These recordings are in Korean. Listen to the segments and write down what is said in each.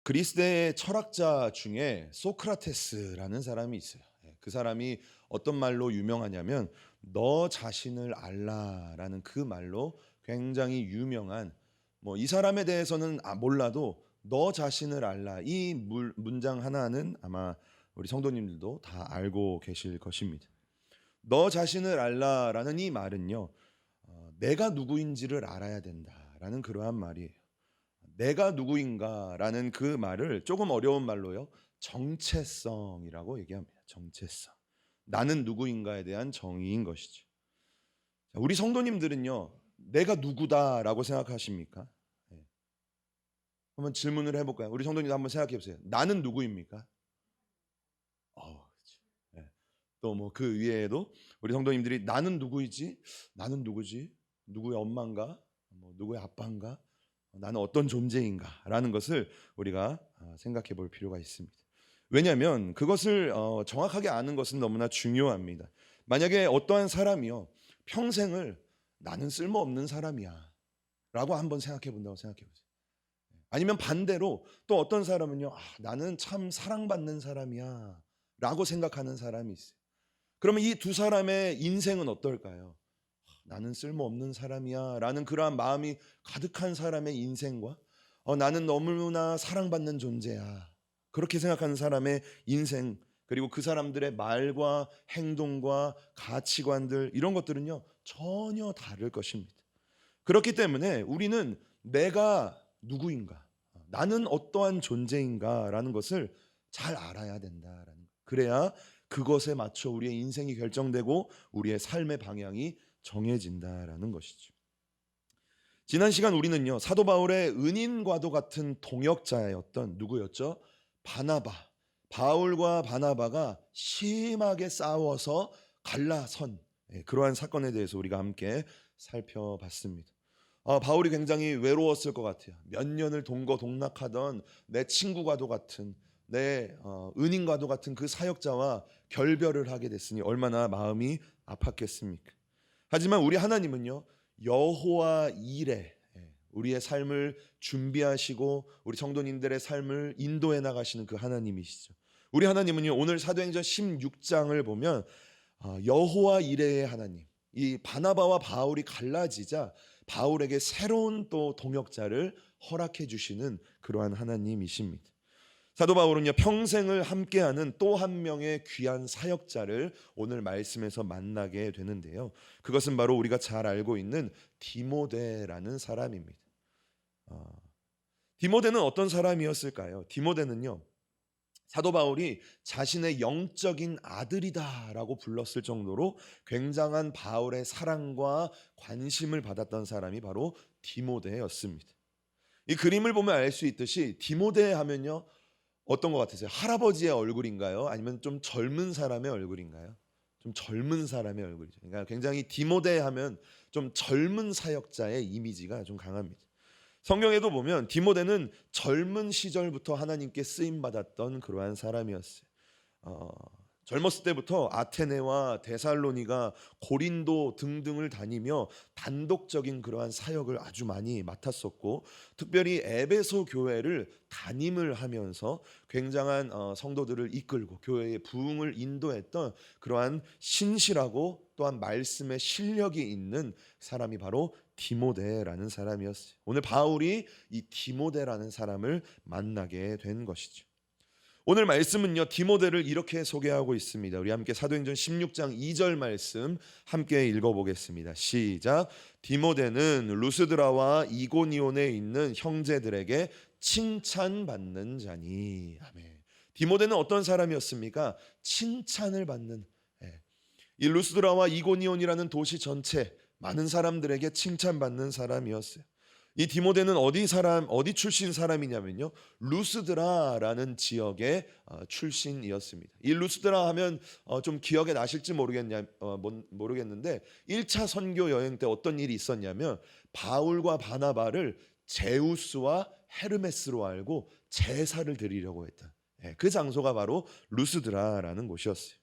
그리스의 철학자 중에 소크라테스라는 사람이 있어요. 그 사람이 어떤 말로 유명하냐면 너 자신을 알라라는 그 말로 굉장히 유명한, 이 사람에 대해서는 몰라도 너 자신을 알라 이 문장 하나는 아마 우리 성도님들도 다 알고 계실 것입니다. 너 자신을 알라라는 이 말은요, 내가 누구인지를 알아야 된다라는 그러한 말이에요. 내가 누구인가라는 그 말을 조금 어려운 말로요, 정체성이라고 얘기합니다. 정체성. 나는 누구인가에 대한 정의인 것이죠. 우리 성도님들은요, 내가 누구다라고 생각하십니까? 네. 한번 질문을 해볼까요? 우리 성도님들 한번 생각해 보세요. 나는 누구입니까? 그렇죠. 네. 또 뭐 그 위에도 우리 성도님들이 나는 누구이지? 나는 누구지? 누구의 엄마인가? 누구의 아빠인가? 나는 어떤 존재인가라는 것을 우리가 생각해 볼 필요가 있습니다. 왜냐하면 그것을 정확하게 아는 것은 너무나 중요합니다. 만약에 어떠한 사람이요, 평생을 나는 쓸모없는 사람이야 라고 한번 생각해 본다고 생각해 보세요. 아니면 반대로 또 어떤 사람은요, 나는 참 사랑받는 사람이야 라고 생각하는 사람이 있어요. 그러면 이 두 사람의 인생은 어떨까요? 나는 쓸모없는 사람이야 라는 그러한 마음이 가득한 사람의 인생과 나는 너무나 사랑받는 존재야 그렇게 생각하는 사람의 인생, 그리고 그 사람들의 말과 행동과 가치관들, 이런 것들은요 전혀 다를 것입니다. 그렇기 때문에 우리는 내가 누구인가, 나는 어떠한 존재인가 라는 것을 잘 알아야 된다라는 것. 그래야 그것에 맞춰 우리의 인생이 결정되고 우리의 삶의 방향이 정해진다라는 것이죠. 지난 시간 우리는요, 사도 바울의 은인과도 같은 동역자였던 누구였죠? 바나바. 바울과 바나바가 심하게 싸워서 갈라선 그러한 사건에 대해서 우리가 함께 살펴봤습니다. 바울이 굉장히 외로웠을 것 같아요. 몇 년을 동거동락하던 내 친구과도 같은, 내 은인과도 같은 그 사역자와 결별을 하게 됐으니 얼마나 마음이 아팠겠습니까? 하지만 우리 하나님은요, 여호와 이레, 우리의 삶을 준비하시고 우리 성도님들의 삶을 인도해 나가시는 그 하나님이시죠. 우리 하나님은요, 오늘 사도행전 16장을 보면 여호와 이레의 하나님, 이 바나바와 바울이 갈라지자 바울에게 새로운 또 동역자를 허락해 주시는 그러한 하나님이십니다. 사도 바울은요, 평생을 함께하는 또 한 명의 귀한 사역자를 오늘 말씀에서 만나게 되는데요, 그것은 바로 우리가 잘 알고 있는 디모데라는 사람입니다. 디모데는 어떤 사람이었을까요? 디모데는요, 사도 바울이 자신의 영적인 아들이다라고 불렀을 정도로 굉장한 바울의 사랑과 관심을 받았던 사람이 바로 디모데였습니다. 이 그림을 보면 알 수 있듯이 디모데 하면요, 어떤 것 같으세요? 할아버지의 얼굴인가요? 아니면 좀 젊은 사람의 얼굴인가요? 좀 젊은 사람의 얼굴이죠. 그러니까 굉장히 디모데 하면 좀 젊은 사역자의 이미지가 좀 강합니다. 성경에도 보면 디모데는 젊은 시절부터 하나님께 쓰임 받았던 그러한 사람이었어요. 젊었을 때부터 아테네와 데살로니가, 고린도 등등을 다니며 단독적인 그러한 사역을 아주 많이 맡았었고, 특별히 에베소 교회를 담임을 하면서 굉장한 성도들을 이끌고 교회의 부흥을 인도했던 그러한 신실하고 또한 말씀의 실력이 있는 사람이 바로 디모데라는 사람이었어요. 오늘 바울이 이 디모데라는 사람을 만나게 된 것이죠. 오늘 말씀은요, 디모데를 이렇게 소개하고 있습니다. 우리 함께 사도행전 16장 2절 말씀 함께 읽어보겠습니다. 시작. 디모데는 루스드라와 이고니온에 있는 형제들에게 칭찬받는 자니. 아멘. 디모데는 어떤 사람이었습니까? 칭찬을 받는, 이 루스드라와 이고니온이라는 도시 전체 많은 사람들에게 칭찬받는 사람이었어요. 이 디모데는 어디 출신 사람이냐면요, 루스드라라는 지역의 출신이었습니다. 이 루스드라 하면 좀 기억에 나실지 모르겠는데 1차 선교 여행 때 어떤 일이 있었냐면 바울과 바나바를 제우스와 헤르메스로 알고 제사를 드리려고 했다. 그 장소가 바로 루스드라라는 곳이었어요.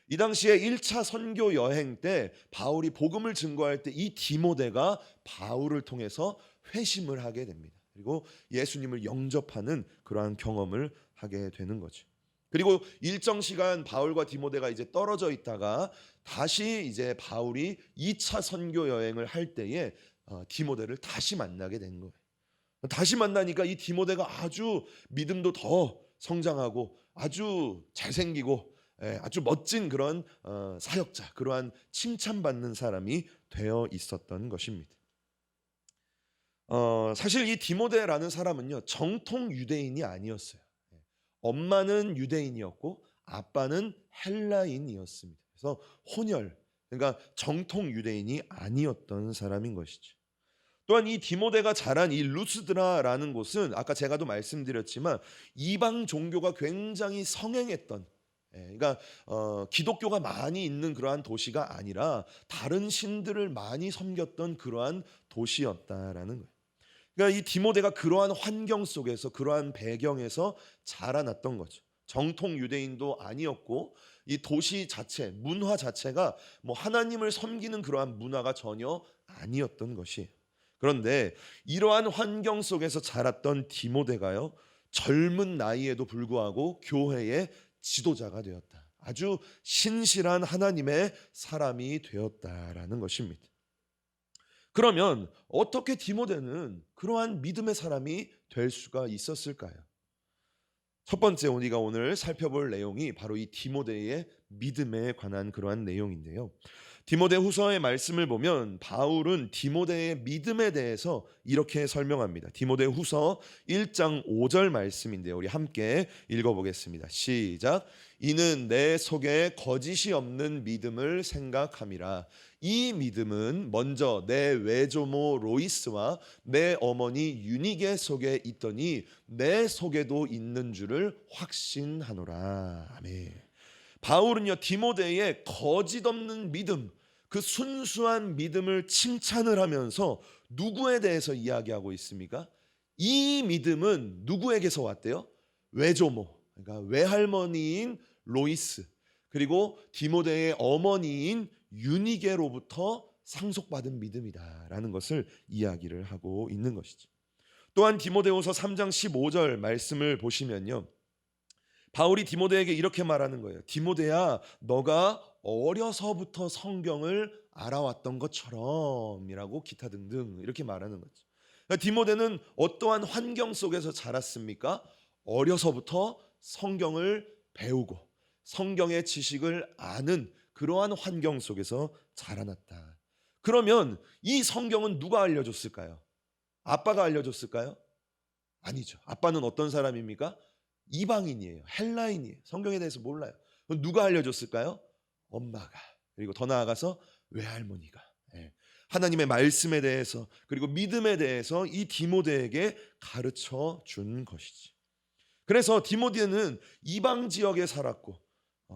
이 당시에 1차 선교 여행 때 바울이 복음을 증거할 때 이 디모데가 바울을 통해서 회심을 하게 됩니다. 그리고 예수님을 영접하는 그러한 경험을 하게 되는 거죠. 그리고 일정 시간 바울과 디모데가 이제 떨어져 있다가 다시 이제 바울이 2차 선교 여행을 할 때에 디모데를 다시 만나게 된 거예요. 다시 만나니까 이 디모데가 아주 믿음도 더 성장하고 아주 잘생기고 아주 멋진 그런 사역자, 그러한 칭찬받는 사람이 되어 있었던 것입니다. 사실 이 디모데라는 사람은요, 정통 유대인이 아니었어요. 엄마는 유대인이었고 아빠는 헬라인이었습니다. 그래서 혼혈, 그러니까 정통 유대인이 아니었던 사람인 것이죠. 또한 이 디모데가 자란 이 루스드라라는 곳은 아까 제가도 말씀드렸지만 이방 종교가 굉장히 성행했던, 그러니까 기독교가 많이 있는 그러한 도시가 아니라 다른 신들을 많이 섬겼던 그러한 도시였다라는 거예요. 그러니까 이 디모데가 그러한 환경 속에서, 그러한 배경에서 자라났던 거죠. 정통 유대인도 아니었고 이 도시 자체, 문화 자체가 뭐 하나님을 섬기는 그러한 문화가 전혀 아니었던 것이에요. 그런데 이러한 환경 속에서 자랐던 디모데가요, 젊은 나이에도 불구하고 교회의 지도자가 되었다. 아주 신실한 하나님의 사람이 되었다라는 것입니다. 그러면 어떻게 디모데는 그러한 믿음의 사람이 될 수가 있었을까요? 첫 번째 우리가 오늘 살펴볼 내용이 바로 이 디모데의 믿음에 관한 그러한 내용인데요. 디모데 후서의 말씀을 보면 바울은 디모데의 믿음에 대해서 이렇게 설명합니다. 디모데 후서 1장 5절 말씀인데요. 우리 함께 읽어보겠습니다. 시작. 이는 내 속에 거짓이 없는 믿음을 생각함이라. 이 믿음은 먼저 내 외조모 로이스와 내 어머니 유니게 속에 있더니 내 속에도 있는 줄을 확신하노라. 아멘. 바울은요, 디모데의 거짓 없는 믿음, 그 순수한 믿음을 칭찬을 하면서 누구에 대해서 이야기하고 있습니까? 이 믿음은 누구에게서 왔대요? 외조모, 그러니까 외할머니인 로이스, 그리고 디모데의 어머니인 유니게로부터 상속받은 믿음이다라는 것을 이야기를 하고 있는 것이죠. 또한 디모데후서 3장 15절 말씀을 보시면요, 바울이 디모데에게 이렇게 말하는 거예요. 디모데야, 너가 어려서부터 성경을 알아왔던 것처럼 이라고 기타 등등 이렇게 말하는 거죠. 그러니까 디모데는 어떠한 환경 속에서 자랐습니까? 어려서부터 성경을 배우고 성경의 지식을 아는 그러한 환경 속에서 자라났다. 그러면 이 성경은 누가 알려줬을까요? 아빠가 알려줬을까요? 아니죠. 아빠는 어떤 사람입니까? 이방인이에요. 헬라인이에요. 성경에 대해서 몰라요. 그럼 누가 알려줬을까요? 엄마가, 그리고 더 나아가서 외할머니가 하나님의 말씀에 대해서, 그리고 믿음에 대해서 이 디모데에게 가르쳐 준 것이지. 그래서 디모데는 이방 지역에 살았고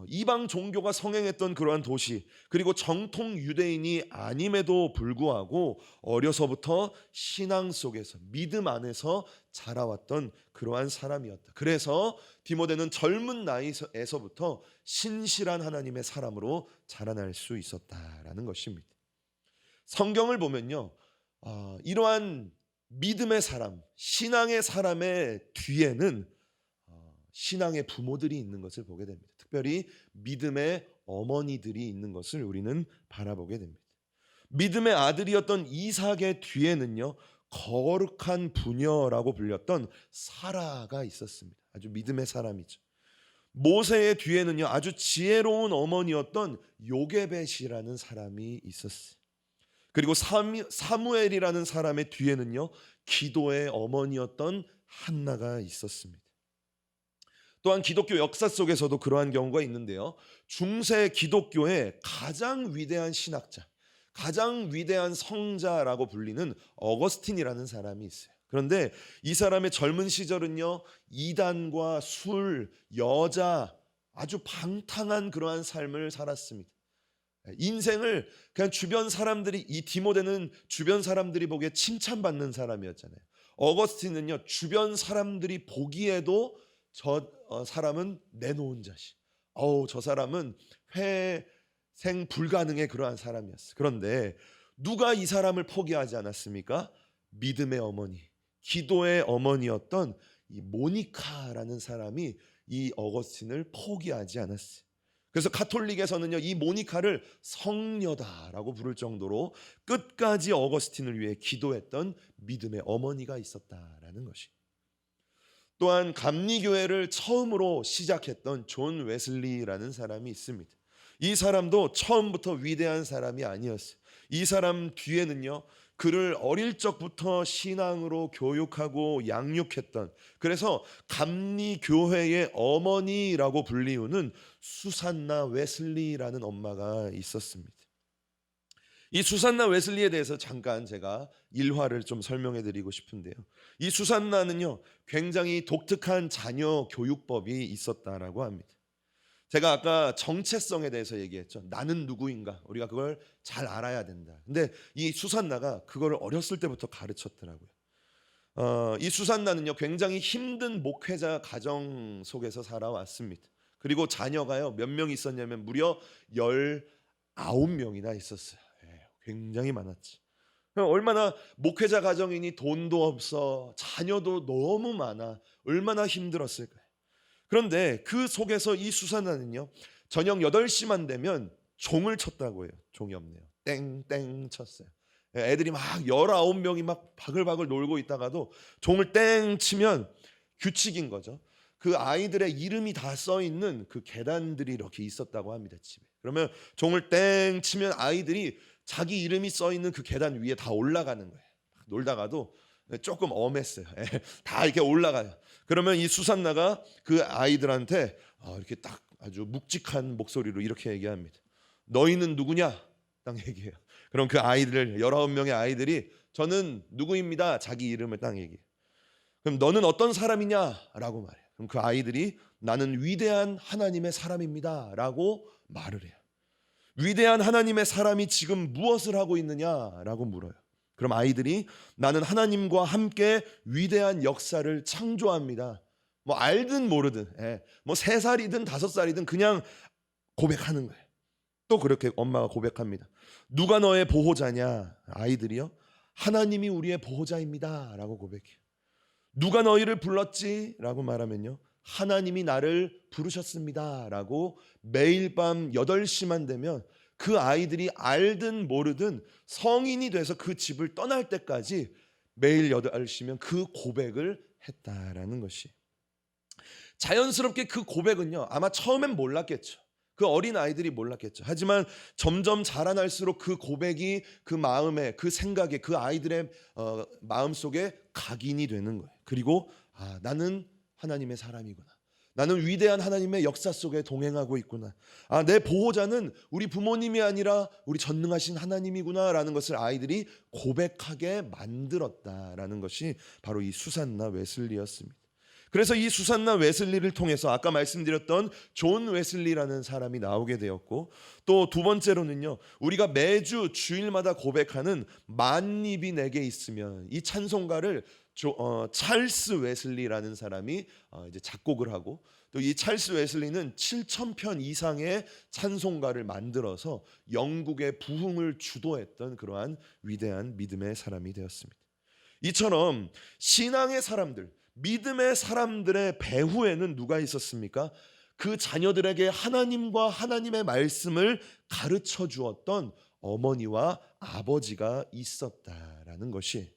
이방 종교가 성행했던 그러한 도시, 그리고 정통 유대인이 아님에도 불구하고 어려서부터 신앙 속에서, 믿음 안에서 자라왔던 그러한 사람이었다. 그래서 디모데는 젊은 나이에서부터 신실한 하나님의 사람으로 자라날 수 있었다라는 것입니다. 성경을 보면요, 이러한 믿음의 사람, 신앙의 사람의 뒤에는 신앙의 부모들이 있는 것을 보게 됩니다. 특별히 믿음의 어머니들이 있는 것을 우리는 바라보게 됩니다. 믿음의 아들이었던 이삭의 뒤에는요, 거룩한 부녀라고 불렸던 사라가 있었습니다. 아주 믿음의 사람이죠. 모세의 뒤에는요, 아주 지혜로운 어머니였던 요게벳이라는 사람이 있었어요. 그리고 사무엘이라는 사람의 뒤에는요, 기도의 어머니였던 한나가 있었습니다. 또한 기독교 역사 속에서도 그러한 경우가 있는데요, 중세 기독교의 가장 위대한 신학자, 가장 위대한 성자라고 불리는 어거스틴이라는 사람이 있어요. 그런데 이 사람의 젊은 시절은요, 이단과 술, 여자, 아주 방탕한 그러한 삶을 살았습니다. 인생을 그냥 주변 사람들이, 이 디모데는 주변 사람들이 보기에 칭찬받는 사람이었잖아요. 어거스틴은요, 주변 사람들이 보기에도 저 사람은 내놓은 자식, 저 사람은 회생 불가능의 그러한 사람이었어요. 그런데 누가 이 사람을 포기하지 않았습니까? 믿음의 어머니, 기도의 어머니였던 이 모니카라는 사람이 이 어거스틴을 포기하지 않았어요. 그래서 가톨릭에서는요, 이 모니카를 성녀다라고 부를 정도로 끝까지 어거스틴을 위해 기도했던 믿음의 어머니가 있었다라는 것이. 또한 감리교회를 처음으로 시작했던 존 웨슬리라는 사람이 있습니다. 이 사람도 처음부터 위대한 사람이 아니었어요. 이 사람 뒤에는요, 그를 어릴 적부터 신앙으로 교육하고 양육했던, 그래서 감리교회의 어머니라고 불리우는 수산나 웨슬리라는 엄마가 있었습니다. 이 수산나 웨슬리에 대해서 잠깐 제가 일화를 좀 설명해 드리고 싶은데요. 이 수산나는요, 굉장히 독특한 자녀 교육법이 있었다라고 합니다. 제가 아까 정체성에 대해서 얘기했죠. 나는 누구인가? 우리가 그걸 잘 알아야 된다. 근데 이 수산나가 그걸 어렸을 때부터 가르쳤더라고요. 이 수산나는요, 굉장히 힘든 목회자 가정 속에서 살아왔습니다. 그리고 자녀가요, 몇 명 있었냐면 무려 19명이나 있었어요. 굉장히 많았지. 얼마나 목회자 가정이니 돈도 없어, 자녀도 너무 많아, 얼마나 힘들었을까요? 그런데 그 속에서 이 수산나는요, 저녁 8시만 되면 종을 쳤다고 해요. 종이 없네요. 땡땡 쳤어요. 애들이 막 19명이 막 바글바글 놀고 있다가도 종을 땡 치면 규칙인 거죠. 그 아이들의 이름이 다 써 있는 그 계단들이 이렇게 있었다고 합니다, 집에. 그러면 종을 땡 치면 아이들이 자기 이름이 써 있는 그 계단 위에 다 올라가는 거예요. 놀다가도 조금 엄했어요. 다 이렇게 올라가요. 그러면 이 수산나가 그 아이들한테 이렇게 딱 아주 묵직한 목소리로 이렇게 얘기합니다. 너희는 누구냐? 딱 얘기해요. 그럼 그 아이들 19명의 아이들이 저는 누구입니다. 자기 이름을 딱 얘기해요. 그럼 너는 어떤 사람이냐라고 말해요. 그럼 그 아이들이 나는 위대한 하나님의 사람입니다라고 말을 해요. 위대한 하나님의 사람이 지금 무엇을 하고 있느냐라고 물어요. 그럼 아이들이 나는 하나님과 함께 위대한 역사를 창조합니다. 뭐 알든 모르든, 뭐 3살이든 5살이든 그냥 고백하는 거예요. 또 그렇게 엄마가 고백합니다. 누가 너의 보호자냐? 아이들이요, 하나님이 우리의 보호자입니다 라고 고백해요. 누가 너희를 불렀지? 라고 말하면요, 하나님이 나를 부르셨습니다 라고 매일 밤 8시만 되면 그 아이들이 알든 모르든 성인이 돼서 그 집을 떠날 때까지 매일 8시면 그 고백을 했다라는 것이. 자연스럽게 그 고백은요, 아마 처음엔 몰랐겠죠. 그 어린 아이들이 몰랐겠죠. 하지만 점점 자라날수록 그 고백이 그 마음에, 그 생각에, 그 아이들의 마음속에 각인이 되는 거예요. 그리고 나는 하나님의 사람이구나. 나는 위대한 하나님의 역사 속에 동행하고 있구나. 내 보호자는 우리 부모님이 아니라 우리 전능하신 하나님이구나 라는 것을 아이들이 고백하게 만들었다라는 것이 바로 이 수산나 웨슬리였습니다. 그래서 이 수산나 웨슬리를 통해서 아까 말씀드렸던 존 웨슬리라는 사람이 나오게 되었고, 또 두 번째로는요, 우리가 매주 주일마다 고백하는 만입이 내게 있으면, 이 찬송가를 찰스 웨슬리라는 사람이 이제 작곡을 하고, 또 이 찰스 웨슬리는 7,000편 이상의 찬송가를 만들어서 영국의 부흥을 주도했던 그러한 위대한 믿음의 사람이 되었습니다. 이처럼 신앙의 사람들, 믿음의 사람들의 배후에는 누가 있었습니까? 그 자녀들에게 하나님과 하나님의 말씀을 가르쳐 주었던 어머니와 아버지가 있었다라는 것이.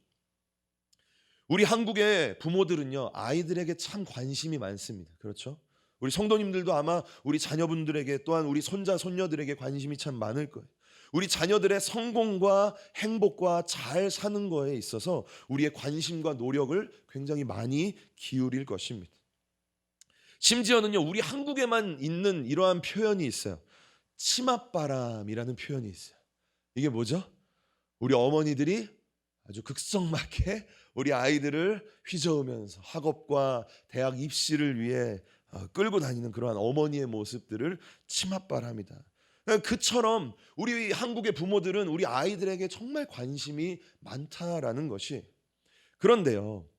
우리 한국의 부모들은요, 아이들에게 참 관심이 많습니다. 그렇죠? 우리 성도님들도 아마 우리 자녀분들에게, 또한 우리 손자 손녀들에게 관심이 참 많을 거예요. 우리 자녀들의 성공과 행복과 잘 사는 거에 있어서 우리의 관심과 노력을 굉장히 많이 기울일 것입니다. 심지어는요, 우리 한국에만 있는 이러한 표현이 있어요. 치맛바람이라는 표현이 있어요. 이게 뭐죠? 우리 어머니들이 아주 극성맞게 우리 아이들을 휘저으면서 학업과 대학 입시를 위해 끌고 다니는 그러한 어머니의 모습들을 치맛바람이다. 그처럼 우리 한국의 부모들은 우리 아이들에게 정말 관심이 많다라는 것이. 그런데요,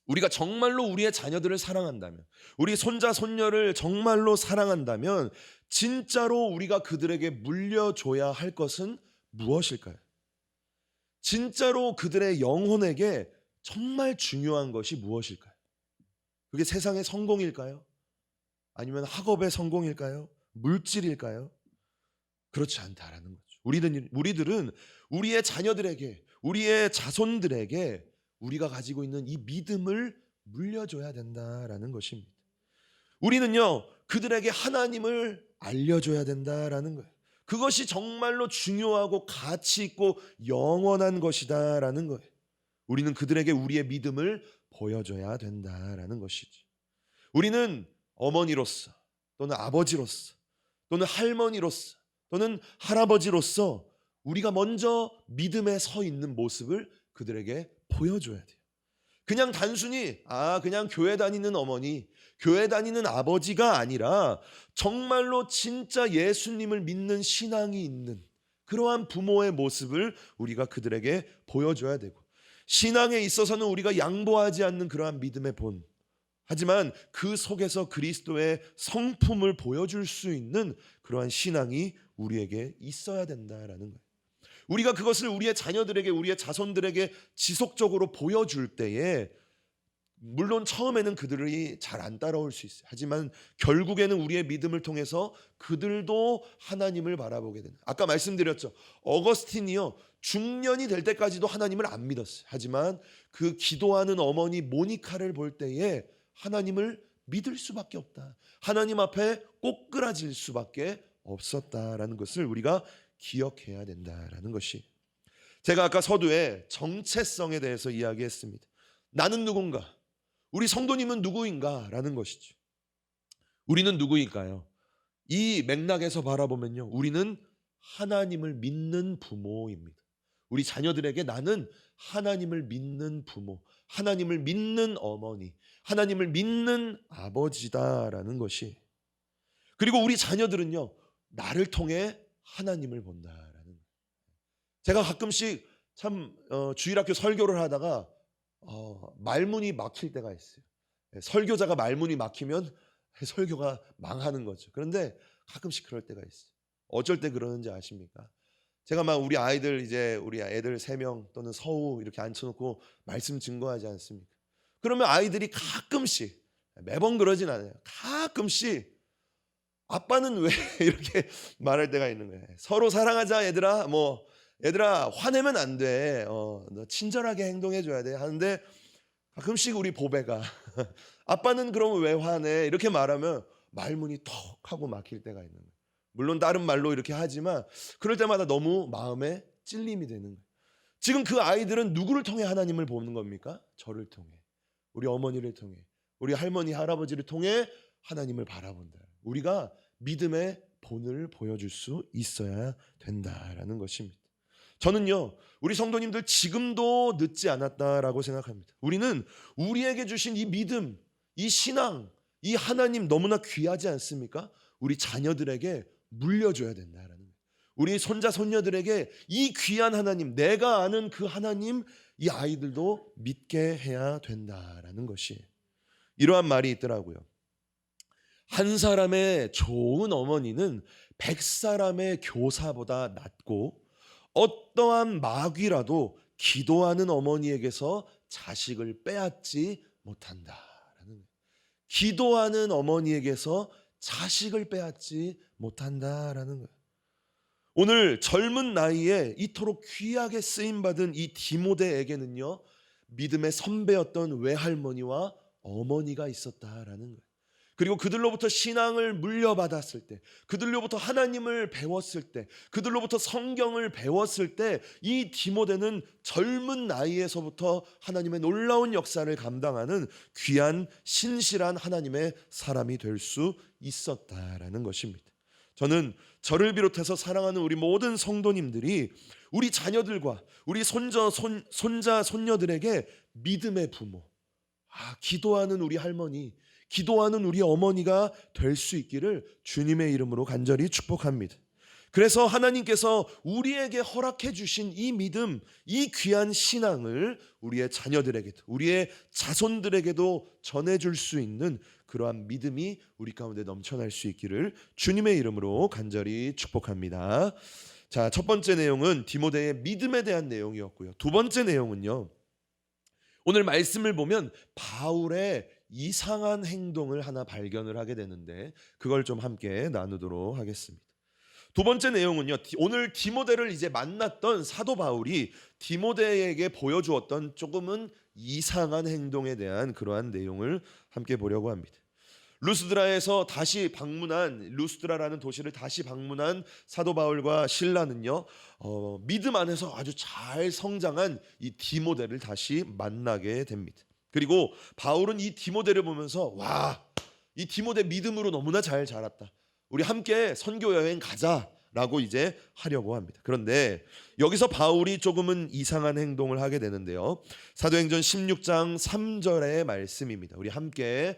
우리가 정말로 우리의 자녀들을 사랑한다면, 우리 손자 손녀를 정말로 사랑한다면 진짜로 우리가 그들에게 물려줘야 할 것은 무엇일까요? 진짜로 그들의 영혼에게 정말 중요한 것이 무엇일까요? 그게 세상의 성공일까요? 아니면 학업의 성공일까요? 물질일까요? 그렇지 않다라는 거죠. 우리들은 우리의 자녀들에게, 우리의 자손들에게 우리가 가지고 있는 이 믿음을 물려줘야 된다라는 것입니다. 우리는요, 그들에게 하나님을 알려줘야 된다라는 거예요. 그것이 정말로 중요하고 가치 있고 영원한 것이다라는 거예요. 우리는 그들에게 우리의 믿음을 보여줘야 된다라는 것이지. 우리는 어머니로서 또는 아버지로서 또는 할머니로서 또는 할아버지로서 우리가 먼저 믿음에 서 있는 모습을 그들에게 보여줘야 돼요. 그냥 단순히 그냥 교회 다니는 어머니, 교회 다니는 아버지가 아니라 정말로 진짜 예수님을 믿는 신앙이 있는 그러한 부모의 모습을 우리가 그들에게 보여줘야 되고, 신앙에 있어서는 우리가 양보하지 않는 그러한 믿음의 본, 하지만 그 속에서 그리스도의 성품을 보여줄 수 있는 그러한 신앙이 우리에게 있어야 된다라는 거예요. 우리가 그것을 우리의 자녀들에게, 우리의 자손들에게 지속적으로 보여줄 때에 물론 처음에는 그들이 잘 안 따라올 수 있어요. 하지만 결국에는 우리의 믿음을 통해서 그들도 하나님을 바라보게 된다. 아까 말씀드렸죠. 어거스틴이요, 중년이 될 때까지도 하나님을 안 믿었어요. 하지만 그 기도하는 어머니 모니카를 볼 때에 하나님을 믿을 수밖에 없다. 하나님 앞에 꼬꾸라질 수밖에 없었다라는 것을 우리가 기억해야 된다라는 것이, 제가 아까 서두에 정체성에 대해서 이야기했습니다. 나는 누군가, 우리 성도님은 누구인가 라는 것이죠. 우리는 누구일까요? 이 맥락에서 바라보면요, 우리는 하나님을 믿는 부모입니다. 우리 자녀들에게 나는 하나님을 믿는 부모, 하나님을 믿는 어머니, 하나님을 믿는 아버지다라는 것이, 그리고 우리 자녀들은요, 나를 통해 하나님을 본다라는 거예요. 제가 가끔씩 참 주일학교 설교를 하다가 말문이 막힐 때가 있어요. 설교자가 말문이 막히면 설교가 망하는 거죠. 그런데 가끔씩 그럴 때가 있어요. 어쩔 때 그러는지 아십니까? 제가 막 우리 아이들, 이제 우리 애들 3명 또는 서우 이렇게 앉혀놓고 말씀 증거하지 않습니까? 그러면 아이들이 가끔씩, 매번 그러진 않아요, 가끔씩 아빠는 왜 이렇게 말할 때가 있는 거예요. 서로 사랑하자 얘들아, 얘들아 화내면 안 돼, 너 친절하게 행동해줘야 돼 하는데, 가끔씩 우리 보배가 아빠는 그럼 왜 화내 이렇게 말하면 말문이 턱 하고 막힐 때가 있는 거예요. 물론 다른 말로 이렇게 하지만 그럴 때마다 너무 마음에 찔림이 되는 거예요. 지금 그 아이들은 누구를 통해 하나님을 보는 겁니까? 저를 통해, 우리 어머니를 통해, 우리 할머니 할아버지를 통해 하나님을 바라본다. 우리가 믿음의 본을 보여줄 수 있어야 된다라는 것입니다. 저는요, 우리 성도님들 지금도 늦지 않았다라고 생각합니다. 우리는 우리에게 주신 이 믿음, 이 신앙, 이 하나님 너무나 귀하지 않습니까? 우리 자녀들에게 물려줘야 된다라는 거예요. 우리 손자 손녀들에게 이 귀한 하나님, 내가 아는 그 하나님, 이 아이들도 믿게 해야 된다라는 것이, 이러한 말이 있더라고요. 한 사람의 좋은 어머니는 100사람의 교사보다 낫고, 어떠한 마귀라도 기도하는 어머니에게서 자식을 빼앗지 못한다라는 거예요. 기도하는 어머니에게서 자식을 빼앗지 못한다라는 거예요. 오늘 젊은 나이에 이토록 귀하게 쓰임받은 이 디모데에게는요, 믿음의 선배였던 외할머니와 어머니가 있었다라는 거예요. 그리고 그들로부터 신앙을 물려받았을 때, 그들로부터 하나님을 배웠을 때, 그들로부터 성경을 배웠을 때, 이 디모데는 젊은 나이에서부터 하나님의 놀라운 역사를 감당하는 귀한 신실한 하나님의 사람이 될 수 있었다라는 것입니다. 저는 저를 비롯해서 사랑하는 우리 모든 성도님들이 우리 자녀들과 우리 손자 손녀들에게 믿음의 부모, 기도하는 우리 할머니, 기도하는 우리 어머니가 될 수 있기를 주님의 이름으로 간절히 축복합니다. 그래서 하나님께서 우리에게 허락해 주신 이 믿음, 이 귀한 신앙을 우리의 자녀들에게도, 우리의 자손들에게도 전해줄 수 있는 그러한 믿음이 우리 가운데 넘쳐날 수 있기를 주님의 이름으로 간절히 축복합니다. 자, 첫 번째 내용은 디모데의 믿음에 대한 내용이었고요. 두 번째 내용은요, 오늘 말씀을 보면 바울의 이상한 행동을 하나 발견을 하게 되는데 그걸 좀 함께 나누도록 하겠습니다. 두 번째 내용은요, 오늘 디모데를 이제 만났던 사도 바울이 디모데에게 보여주었던 조금은 이상한 행동에 대한 그러한 내용을 함께 보려고 합니다. 루스드라라는 도시를 다시 방문한 사도 바울과 실라는요, 믿음 안에서 아주 잘 성장한 이 디모데를 다시 만나게 됩니다. 그리고 바울은 이 디모데를 보면서 이 디모데 믿음으로 너무나 잘 자랐다. 우리 함께 선교 여행 가자라고 이제 하려고 합니다. 그런데 여기서 바울이 조금은 이상한 행동을 하게 되는데요. 사도행전 16장 3절의 말씀입니다. 우리 함께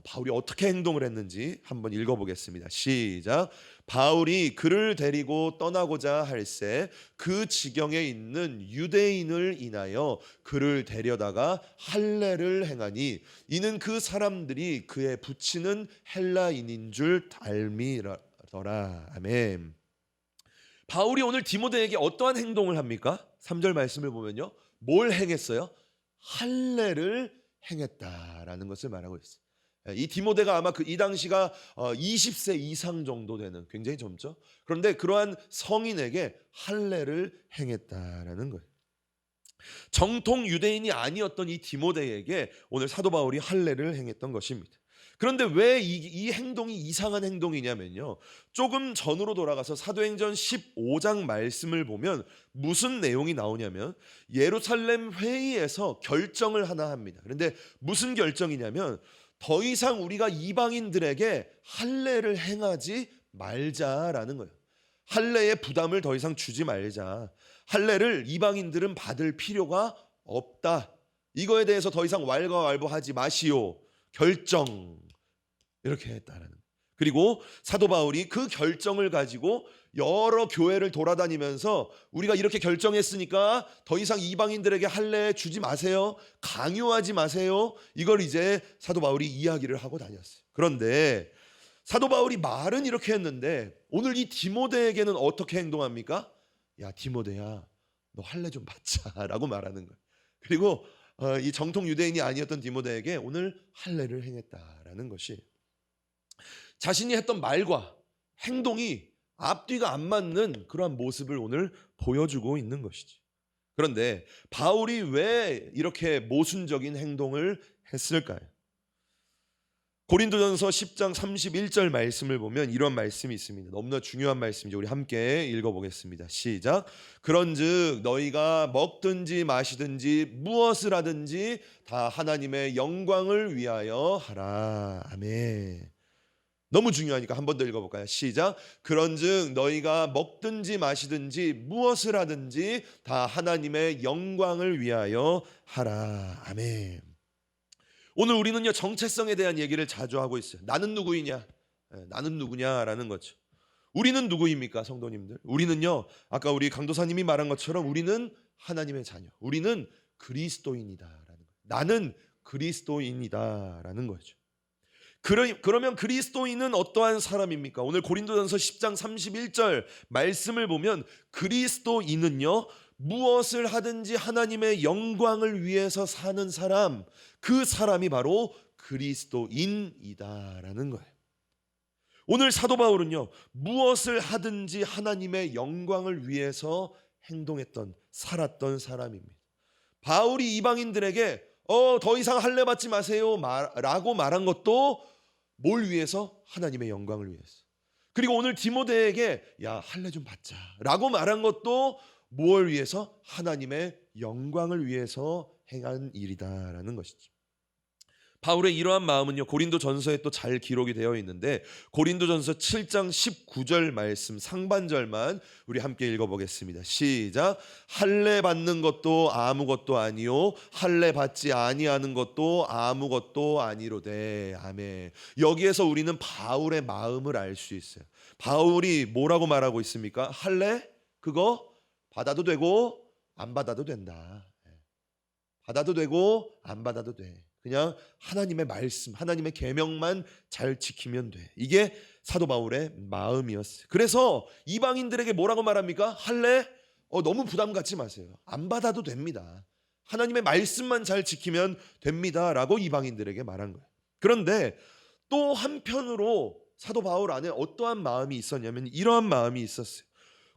바울이 어떻게 행동을 했는지 한번 읽어보겠습니다. 시작. 바울이 그를 데리고 떠나고자 할새 그 지경에 있는 유대인을 인하여 그를 데려다가 할례를 행하니 이는 그 사람들이 그에 붙이는 헬라인인 줄 알미더라. 아멘. 바울이 오늘 디모데에게 어떠한 행동을 합니까? 3절 말씀을 보면요, 뭘 행했어요? 할례를 행했다라는 것을 말하고 있어요. 이 디모데가 아마 이 당시가 20세 이상 정도 되는 굉장히 젊죠. 그런데 그러한 성인에게 할례를 행했다라는 거예요. 정통 유대인이 아니었던 이 디모데에게 오늘 사도 바울이 할례를 행했던 것입니다. 그런데 왜 이 행동이 이상한 행동이냐면요, 조금 전으로 돌아가서 사도행전 15장 말씀을 보면 무슨 내용이 나오냐면 예루살렘 회의에서 결정을 하나 합니다. 그런데 무슨 결정이냐면 더 이상 우리가 이방인들에게 할례를 행하지 말자라는 거예요. 할례의 부담을 더 이상 주지 말자. 할례를 이방인들은 받을 필요가 없다. 이거에 대해서 더 이상 왈가왈부하지 마시오. 결정. 이렇게 했다라는 거예요. 그리고 사도 바울이 그 결정을 가지고 여러 교회를 돌아다니면서 우리가 이렇게 결정했으니까 더 이상 이방인들에게 할례 주지 마세요. 강요하지 마세요. 이걸 이제 사도 바울이 이야기를 하고 다녔어요. 그런데 사도 바울이 말은 이렇게 했는데 오늘 이 디모데에게는 어떻게 행동합니까? 야, 디모데야, 너 할례 좀 받자라고 말하는 거예요. 그리고 이 정통 유대인이 아니었던 디모데에게 오늘 할례를 행했다라는 것이 자신이 했던 말과 행동이 앞뒤가 안 맞는 그러한 모습을 오늘 보여주고 있는 것이지. 그런데 바울이 왜 이렇게 모순적인 행동을 했을까요? 고린도전서 10장 31절 말씀을 보면 이런 말씀이 있습니다. 너무나 중요한 말씀이죠. 우리 함께 읽어보겠습니다. 시작. 그런즉 너희가 먹든지 마시든지 무엇을 하든지 다 하나님의 영광을 위하여 하라. 아멘. 너무 중요하니까 한 번 더 읽어볼까요? 시작. 그런즉 너희가 먹든지 마시든지 무엇을 하든지 다 하나님의 영광을 위하여 하라. 아멘. 오늘 우리는요, 정체성에 대한 얘기를 자주 하고 있어요. 나는 누구이냐? 나는 누구냐라는 거죠. 우리는 누구입니까, 성도님들? 우리는요, 아까 우리 강도사님이 말한 것처럼 우리는 하나님의 자녀. 우리는 그리스도인이다라는 거예요. 나는 그리스도인이다라는 거죠. 그러면 그리스도인은 어떠한 사람입니까? 오늘 고린도전서 10장 31절 말씀을 보면 그리스도인은요, 무엇을 하든지 하나님의 영광을 위해서 사는 사람, 그 사람이 바로 그리스도인이다라는 거예요. 오늘 사도 바울은요, 무엇을 하든지 하나님의 영광을 위해서 행동했던, 살았던 사람입니다. 바울이 이방인들에게 더 이상 할례 받지 마세요 라고 말한 것도 뭘 위해서? 하나님의 영광을 위해서. 그리고 오늘 디모데에게 야, 할례 좀 받자 라고 말한 것도 뭘 위해서? 하나님의 영광을 위해서 행한 일이다라는 것이죠. 바울의 이러한 마음은요, 고린도전서에 또 잘 기록이 되어 있는데 고린도전서 7장 19절 말씀 상반절만 우리 함께 읽어보겠습니다. 시작. 할례 받는 것도 아무것도 아니요 할례 받지 아니하는 것도 아무것도 아니로되. 아멘. 여기에서 우리는 바울의 마음을 알 수 있어요. 바울이 뭐라고 말하고 있습니까? 할례 그거 받아도 되고 안 받아도 된다. 받아도 되고 안 받아도 돼. 그냥 하나님의 말씀, 하나님의 계명만 잘 지키면 돼. 이게 사도 바울의 마음이었어요. 그래서 이방인들에게 뭐라고 말합니까? 할례 너무 부담 갖지 마세요. 안 받아도 됩니다. 하나님의 말씀만 잘 지키면 됩니다라고 이방인들에게 말한 거예요. 그런데 또 한편으로 사도 바울 안에 어떠한 마음이 있었냐면 이러한 마음이 있었어요.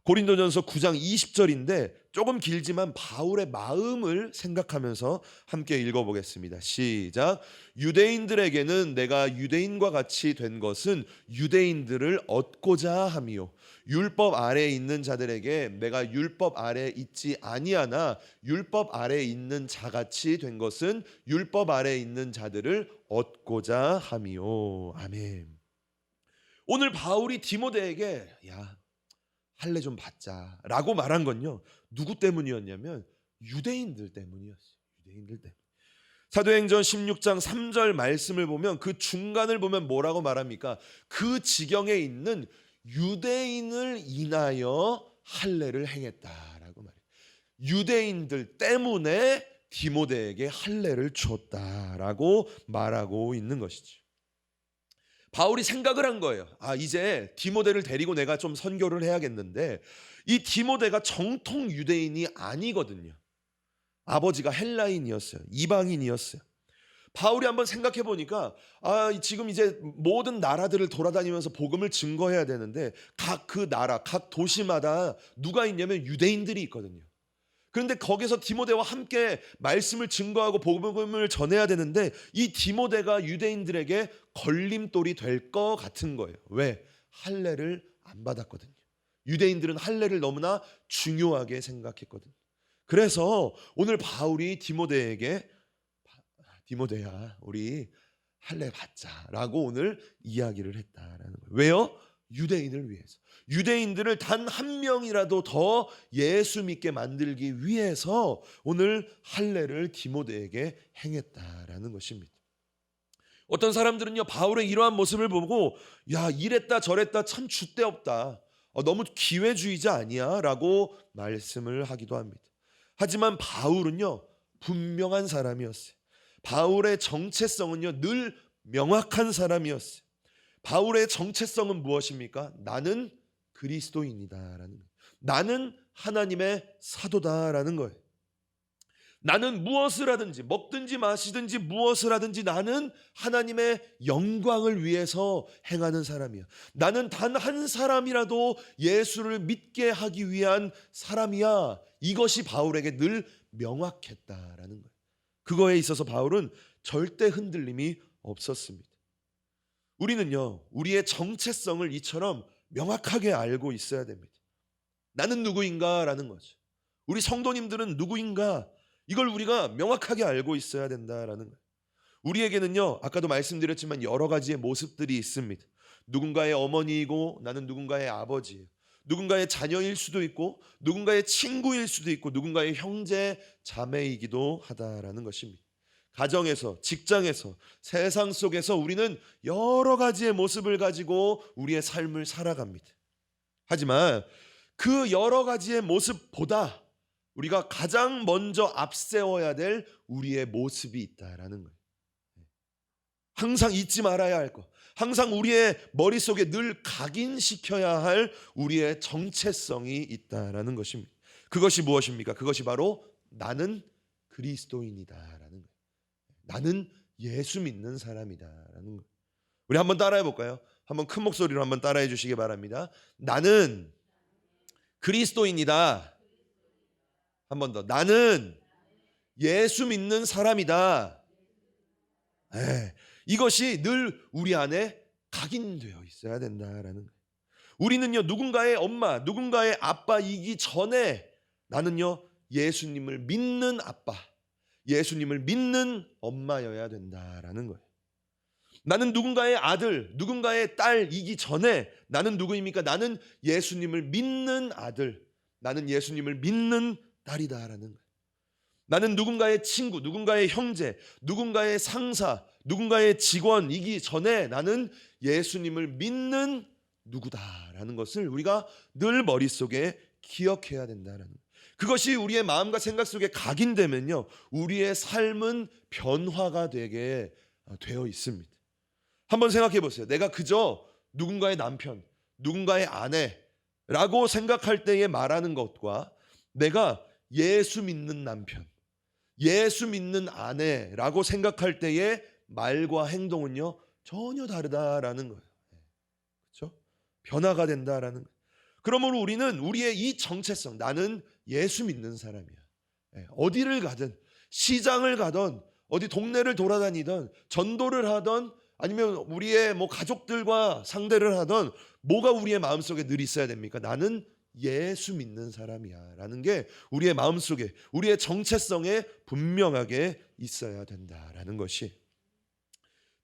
고린도전서 9장 20절인데 조금 길지만 바울의 마음을 생각하면서 함께 읽어보겠습니다. 시작. 유대인들에게는 내가 유대인과 같이 된 것은 유대인들을 얻고자 함이요, 율법 아래에 있는 자들에게 내가 율법 아래에 있지 아니하나 율법 아래에 있는 자같이 된 것은 율법 아래에 있는 자들을 얻고자 함이요. 아멘. 오늘 바울이 디모데에게 야 할례 좀 받자라고 말한 건요, 누구 때문이었냐면 유대인들 때문이었어요. 유대인들 때문. 사도행전 16장 3절 말씀을 보면 그 중간을 보면 뭐라고 말합니까? 그 지경에 있는 유대인을 인하여 할례를 행했다라고 말해요. 유대인들 때문에 디모데에게 할례를 줬다라고 말하고 있는 것이죠. 바울이 생각을 한 거예요. 이제 디모데를 데리고 내가 좀 선교를 해야겠는데, 이 디모데가 정통 유대인이 아니거든요. 아버지가 헬라인이었어요. 이방인이었어요. 바울이 한번 생각해 보니까 지금 이제 모든 나라들을 돌아다니면서 복음을 증거해야 되는데 각 그 나라, 각 도시마다 누가 있냐면 유대인들이 있거든요. 그런데 거기서 디모데와 함께 말씀을 증거하고 복음을 전해야 되는데 이 디모데가 유대인들에게 걸림돌이 될 것 같은 거예요. 왜? 할례를 안 받았거든요. 유대인들은 할례를 너무나 중요하게 생각했거든요. 그래서 오늘 바울이 디모데에게 디모데야 우리 할례 받자라고 오늘 이야기를 했다라는 거예요. 왜요? 유대인을 위해서. 유대인들을 단 한 명이라도 더 예수 믿게 만들기 위해서 오늘 할례를 디모데에게 행했다라는 것입니다. 어떤 사람들은요, 바울의 이러한 모습을 보고 야 이랬다 저랬다 참 줏대없다, 너무 기회주의자 아니야? 라고 말씀을 하기도 합니다. 하지만 바울은요 분명한 사람이었어요. 바울의 정체성은요 늘 명확한 사람이었어요. 바울의 정체성은 무엇입니까? 나는 그리스도인이다라는 거예요. 나는 하나님의 사도다라는 거예요. 나는 무엇을 하든지 먹든지 마시든지 무엇을 하든지 나는 하나님의 영광을 위해서 행하는 사람이야. 나는 단 한 사람이라도 예수를 믿게 하기 위한 사람이야. 이것이 바울에게 늘 명확했다라는 거예요. 그거에 있어서 바울은 절대 흔들림이 없었습니다. 우리는요 우리의 정체성을 이처럼 명확하게 알고 있어야 됩니다. 나는 누구인가 라는 거죠. 우리 성도님들은 누구인가, 이걸 우리가 명확하게 알고 있어야 된다라는 거예요. 우리에게는요 아까도 말씀드렸지만 여러 가지의 모습들이 있습니다. 누군가의 어머니이고 나는 누군가의 아버지예요. 누군가의 자녀일 수도 있고 누군가의 친구일 수도 있고 누군가의 형제 자매이기도 하다라는 것입니다. 가정에서, 직장에서, 세상 속에서 우리는 여러 가지의 모습을 가지고 우리의 삶을 살아갑니다. 하지만 그 여러 가지의 모습보다 우리가 가장 먼저 앞세워야 될 우리의 모습이 있다라는 거예요. 항상 잊지 말아야 할 것, 항상 우리의 머릿속에 늘 각인시켜야 할 우리의 정체성이 있다라는 것입니다. 그것이 무엇입니까? 그것이 바로 나는 그리스도인이다라는 거예요. 나는 예수 믿는 사람이다라는 거예요. 우리 한번 따라해 볼까요? 한번 큰 목소리로 한번 따라해 주시기 바랍니다. 나는 그리스도인이다. 한 번 더. 나는 예수 믿는 사람이다. 이것이 늘 우리 안에 각인되어 있어야 된다라는 거예요. 우리는요 누군가의 엄마, 누군가의 아빠이기 전에 나는요 예수님을 믿는 아빠, 예수님을 믿는 엄마여야 된다라는 거예요. 나는 누군가의 아들, 누군가의 딸이기 전에 나는 누구입니까? 나는 예수님을 믿는 아들, 나는 예수님을 믿는 딸이다라는 거예요. 나는 누군가의 친구, 누군가의 형제, 누군가의 상사, 누군가의 직원이기 전에 나는 예수님을 믿는 누구다라는 것을 우리가 늘 머릿속에 기억해야 된다라는 거예요. 그것이 우리의 마음과 생각 속에 각인되면요 우리의 삶은 변화가 되게 되어 있습니다. 한번 생각해 보세요. 내가 그저 누군가의 남편, 누군가의 아내라고 생각할 때에 말하는 것과 내가 예수 믿는 남편, 예수 믿는 아내라고 생각할 때의 말과 행동은요 전혀 다르다라는 거예요. 그렇죠? 변화가 된다라는 거예요. 그러므로 우리는 우리의 이 정체성, 나는 예수 믿는 사람이야. 어디를 가든, 시장을 가던, 어디 동네를 돌아다니던, 전도를 하던, 아니면 우리의 뭐 가족들과 상대를 하던, 뭐가 우리의 마음속에 늘 있어야 됩니까? 나는 예수 믿는 사람이야 라는 게 우리의 마음속에, 우리의 정체성에 분명하게 있어야 된다라는 것이.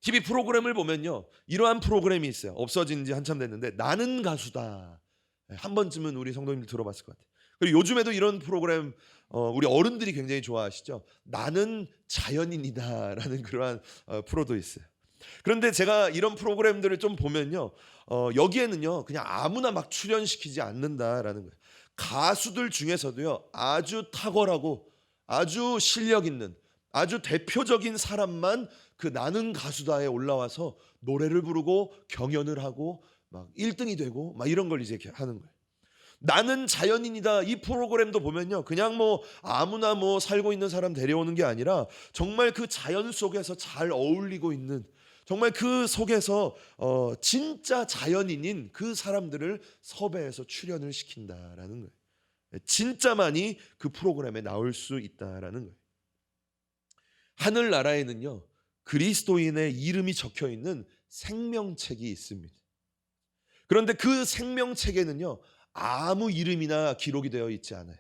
TV 프로그램을 보면요 이러한 프로그램이 있어요. 없어진 지 한참 됐는데, 나는 가수다. 한 번쯤은 우리 성도님들 들어봤을 것 같아요. 그리고 요즘에도 이런 프로그램 우리 어른들이 굉장히 좋아하시죠. 나는 자연인이다 라는 그러한 프로도 있어요. 그런데 제가 이런 프로그램들을 좀 보면요 여기에는요 그냥 아무나 막 출연시키지 않는다라는 거예요. 가수들 중에서도요 아주 탁월하고 아주 실력 있는 아주 대표적인 사람만 그 나는 가수다에 올라와서 노래를 부르고 경연을 하고 막 1등이 되고 막 이런 걸 이제 하는 거예요. 나는 자연인이다 이 프로그램도 보면요 그냥 뭐 아무나 뭐 살고 있는 사람 데려오는 게 아니라 정말 그 자연 속에서 잘 어울리고 있는, 정말 그 속에서 진짜 자연인인 그 사람들을 섭외해서 출연을 시킨다라는 거예요. 진짜만이 그 프로그램에 나올 수 있다라는 거예요. 하늘나라에는요 그리스도인의 이름이 적혀 있는 생명책이 있습니다. 그런데 그 생명책에는요 아무 이름이나 기록이 되어 있지 않아요.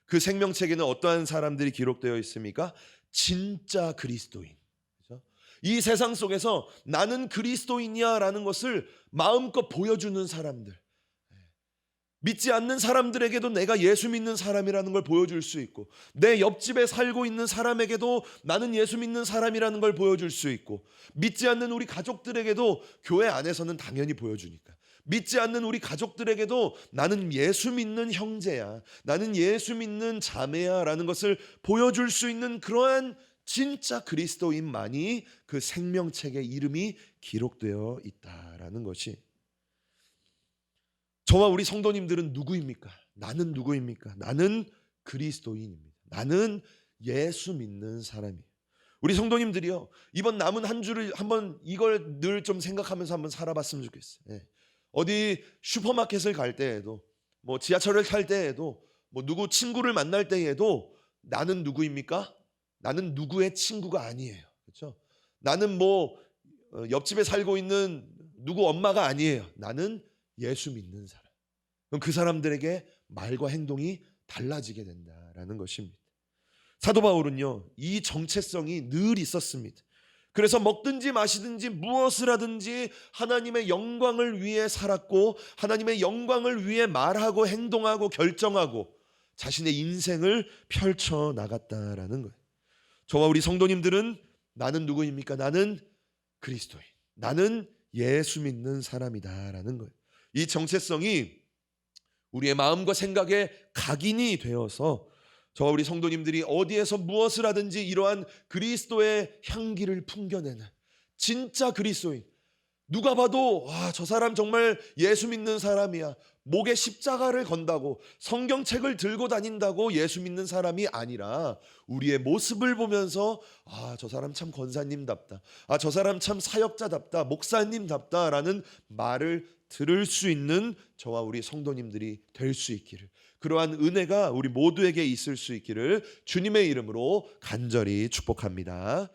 그 생명책에는 어떠한 사람들이 기록되어 있습니까? 진짜 그리스도인. 그렇죠? 이 세상 속에서 나는 그리스도인이야 라는 것을 마음껏 보여주는 사람들, 믿지 않는 사람들에게도 내가 예수 믿는 사람이라는 걸 보여줄 수 있고, 내 옆집에 살고 있는 사람에게도 나는 예수 믿는 사람이라는 걸 보여줄 수 있고, 믿지 않는 우리 가족들에게도 교회 안에서는 당연히 보여주니까, 믿지 않는 우리 가족들에게도 나는 예수 믿는 형제야, 나는 예수 믿는 자매야 라는 것을 보여줄 수 있는 그러한 진짜 그리스도인만이 그 생명책에 이름이 기록되어 있다라는 것이. 저와 우리 성도님들은 누구입니까? 나는 누구입니까? 나는 그리스도인입니다. 나는 예수 믿는 사람이에요. 우리 성도님들이요 이번 남은 한 주를 한번 이걸 늘 좀 생각하면서 한번 살아봤으면 좋겠어요. 어디 슈퍼마켓을 갈 때에도, 뭐 지하철을 탈 때에도, 뭐 누구 친구를 만날 때에도 나는 누구입니까? 나는 누구의 친구가 아니에요. 그렇죠? 나는 뭐 옆집에 살고 있는 누구 엄마가 아니에요. 나는 예수 믿는 사람. 그럼 그 사람들에게 말과 행동이 달라지게 된다라는 것입니다. 사도 바울은요 이 정체성이 늘 있었습니다. 그래서 먹든지 마시든지 무엇을 하든지 하나님의 영광을 위해 살았고, 하나님의 영광을 위해 말하고 행동하고 결정하고 자신의 인생을 펼쳐 나갔다라는 거예요. 저와 우리 성도님들은 나는 누구입니까? 나는 그리스도인, 나는 예수 믿는 사람이다라는 거예요. 이 정체성이 우리의 마음과 생각에 각인이 되어서 저와 우리 성도님들이 어디에서 무엇을 하든지 이러한 그리스도의 향기를 풍겨내는 진짜 그리스도인, 누가 봐도 와, 저 사람 정말 예수 믿는 사람이야, 목에 십자가를 건다고 성경책을 들고 다닌다고 예수 믿는 사람이 아니라 우리의 모습을 보면서 아, 저 사람 참 권사님답다, 아, 저 사람 참 사역자답다, 목사님답다라는 말을 들을 수 있는 저와 우리 성도님들이 될 수 있기를, 그러한 은혜가 우리 모두에게 있을 수 있기를 주님의 이름으로 간절히 축복합니다.